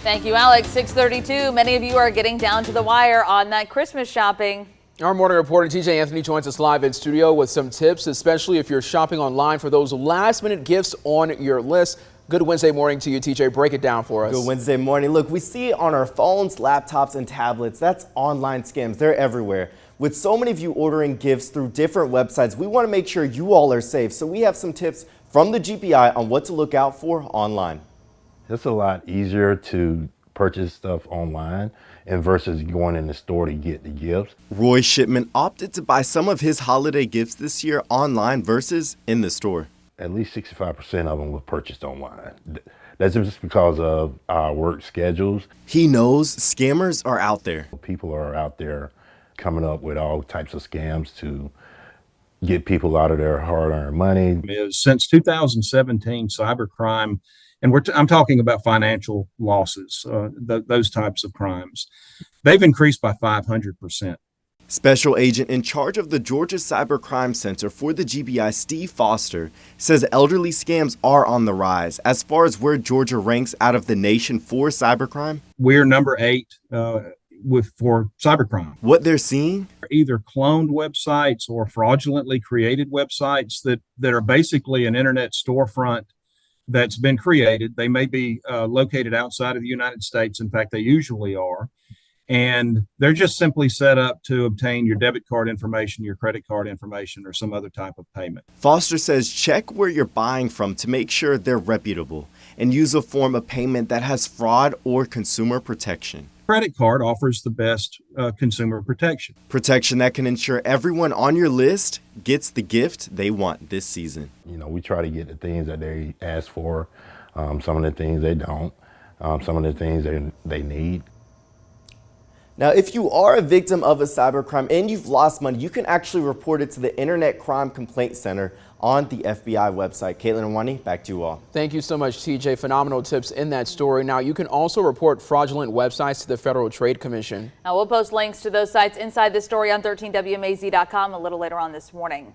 Thank you, Alex. 6:32. Many of you are getting down to the wire on that Christmas shopping. Our morning reporter TJ Anthony joins us live in studio with some tips, especially if you're shopping online for those last-minute gifts on your list. Good Wednesday morning to you, TJ. Break it down for us. Good Wednesday morning. Look, we see it on our phones, laptops, and tablets. That's online scams. They're everywhere. With so many of you ordering gifts through different websites, we want to make sure you all are safe. So we have some tips from the GPI on what to look out for online. It's a lot easier to purchase stuff online and versus going in the store to get the gifts. Roy Shipman opted to buy some of his holiday gifts this year online versus in the store. At least 65% of them were purchased online. That's just because of our work schedules. He knows scammers are out there. People are out there coming up with all types of scams to get people out of their hard-earned money. Since 2017, cybercrime, and I'm talking about financial losses, those types of crimes, they've increased by 500%. Special agent in charge of the Georgia Cybercrime Center for the GBI, Steve Foster, says elderly scams are on the rise. As far as where Georgia ranks out of the nation for cybercrime, we're number 8 for cybercrime. What they're seeing? Either cloned websites or fraudulently created websites that are basically an internet storefront that's been created. They may be located outside of the United States. In fact, they usually are. And they're just simply set up to obtain your debit card information, your credit card information, or some other type of payment. Foster says check where you're buying from to make sure they're reputable and use a form of payment that has fraud or consumer protection. Credit card offers the best consumer protection. Protection that can ensure everyone on your list gets the gift they want this season. You know, we try to get the things that they ask for, some of the things they don't, some of the things they need. Now, if you are a victim of a cybercrime and you've lost money, you can actually report it to the Internet Crime Complaint Center on the FBI website. Caitlin and Wani, back to you all. Thank you so much, TJ. Phenomenal tips in that story. Now, you can also report fraudulent websites to the Federal Trade Commission. Now, we'll post links to those sites inside this story on 13WMAZ.com a little later on this morning.